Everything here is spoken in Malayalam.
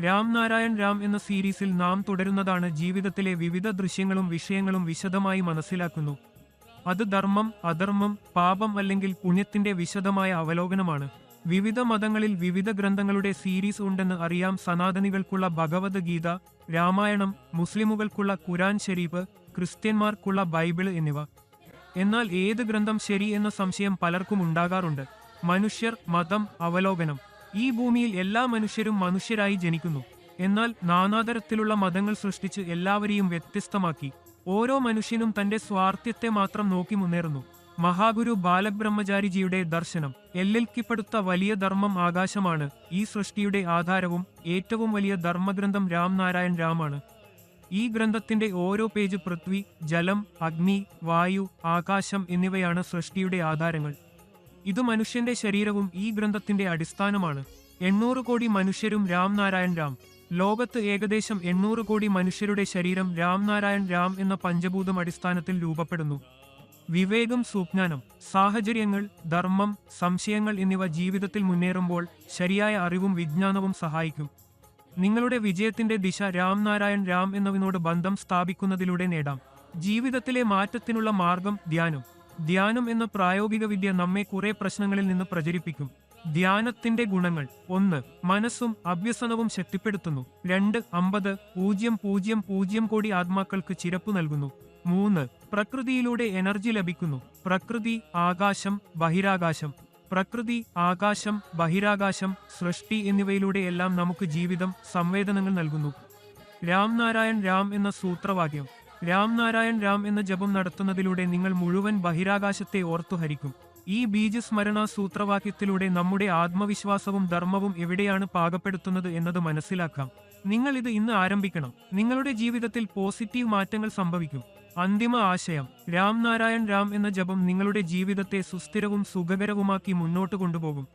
രാം നാരായൺ രാം എന്ന സീരീസിൽ നാം തുടരുന്നതാണ് ജീവിതത്തിലെ വിവിധ ദൃശ്യങ്ങളും വിഷയങ്ങളും വിശദമായി മനസ്സിലാക്കുന്നു. അത് ധർമ്മം, അധർമ്മം, പാപം അല്ലെങ്കിൽ പുണ്യത്തിന്റെ വിശദമായ അവലോകനമാണ്. വിവിധ മതങ്ങളിൽ വിവിധ ഗ്രന്ഥങ്ങളുടെ സീരീസ് ഉണ്ടെന്ന് അറിയാം. സനാതനികൾക്കുള്ള ഭഗവദ്ഗീത, രാമായണം, മുസ്ലിമുകൾക്കുള്ള ഖുരാൻ ഷരീഫ്, ക്രിസ്ത്യന്മാർക്കുള്ള ബൈബിൾ എന്നിവ. എന്നാൽ ഏത് ഗ്രന്ഥം ശരി എന്ന സംശയം പലർക്കും ഉണ്ടാകാറുണ്ട്. മനുഷ്യർ, മതം, അവലോകനം. ഈ ഭൂമിയിൽ എല്ലാ മനുഷ്യരും മനുഷ്യരായി ജനിക്കുന്നു. എന്നാൽ നാനാതരത്തിലുള്ള മതങ്ങൾ സൃഷ്ടിച്ച് എല്ലാവരെയും വ്യത്യസ്തമാക്കി. ഓരോ മനുഷ്യനും തന്റെ സ്വാർത്ഥ്യത്തെ മാത്രം നോക്കി മുന്നേറുന്നു. മഹാഗുരു ബാലക് ബ്രഹ്മചാരിജിയുടെ ദർശനം. എല്ലിൽക്കിപ്പെടുത്ത വലിയ ധർമ്മം ആകാശമാണ്. ഈ സൃഷ്ടിയുടെ ആധാരവും ഏറ്റവും വലിയ ധർമ്മഗ്രന്ഥം രാം നാരായൺ രാമാണ്. ഈ ഗ്രന്ഥത്തിന്റെ ഓരോ പേജ് പൃഥ്വി, ജലം, അഗ്നി, വായു, ആകാശം എന്നിവയാണ് സൃഷ്ടിയുടെ ആധാരങ്ങൾ. ഇത് മനുഷ്യന്റെ ശരീരവും ഈ ഗ്രന്ഥത്തിന്റെ അടിസ്ഥാനമാണ്. 800 കോടി മനുഷ്യരും രാം നാരായൺ രാം. ലോകത്ത് ഏകദേശം 800 കോടി മനുഷ്യരുടെ ശരീരം രാം നാരായൺ രാം എന്ന പഞ്ചഭൂതം അടിസ്ഥാനത്തിൽ രൂപപ്പെടുന്നു. വിവേകം, സുജ്ഞാനം, സാഹചര്യങ്ങൾ, ധർമ്മം, സംശയങ്ങൾ എന്നിവ ജീവിതത്തിൽ മുന്നേറുമ്പോൾ ശരിയായ അറിവും വിജ്ഞാനവും സഹായിക്കും. നിങ്ങളുടെ വിജയത്തിന്റെ ദിശ രാം നാരായൺ രാം എന്നതിനോട് ബന്ധം സ്ഥാപിക്കുന്നതിലൂടെ നേടാം. ജീവിതത്തിലെ മാറ്റത്തിനുള്ള മാർഗം ധ്യാനം. ധ്യാനം എന്ന പ്രായോഗിക വിദ്യ നമ്മെ കുറെ പ്രശ്നങ്ങളിൽ നിന്ന് പ്രചരിപ്പിക്കും. ധ്യാനത്തിന്റെ ഗുണങ്ങൾ: 1. മനസ്സും അഭ്യസനവും ശക്തിപ്പെടുത്തുന്നു. 2. 50,000 കോടി ആത്മാക്കൾക്ക് ചിരപ്പു നൽകുന്നു. 3. പ്രകൃതിയിലൂടെ എനർജി ലഭിക്കുന്നു. പ്രകൃതി, ആകാശം, ബഹിരാകാശം. പ്രകൃതി, ആകാശം, ബഹിരാകാശം, സൃഷ്ടി എന്നിവയിലൂടെയെല്ലാം നമുക്ക് ജീവിതം, സംവേദനങ്ങൾ നൽകുന്നു. രാം നാരായൺ രാം എന്ന സൂത്രവാക്യം. രാം നാരായൺ രാം എന്ന ജപം നടത്തുന്നതിലൂടെ നിങ്ങൾ മുഴുവൻ ബഹിരാകാശത്തെ ഓർത്തുഹരിക്കും. ഈ ബീജസ്മരണ സൂത്രവാക്യത്തിലൂടെ നമ്മുടെ ആത്മവിശ്വാസവും ധർമ്മവും എവിടെയാണ് പാകപ്പെടുത്തുന്നത് എന്നത് മനസ്സിലാക്കാം. നിങ്ങൾ ഇത് ഇന്ന് ആരംഭിക്കണം. നിങ്ങളുടെ ജീവിതത്തിൽ പോസിറ്റീവ് മാറ്റങ്ങൾ സംഭവിക്കും. അന്തിമ ആശയം: രാം നാരായൺ രാം എന്ന ജപം നിങ്ങളുടെ ജീവിതത്തെ സുസ്ഥിരവും സുഖകരവുമാക്കി മുന്നോട്ട് കൊണ്ടുപോകും.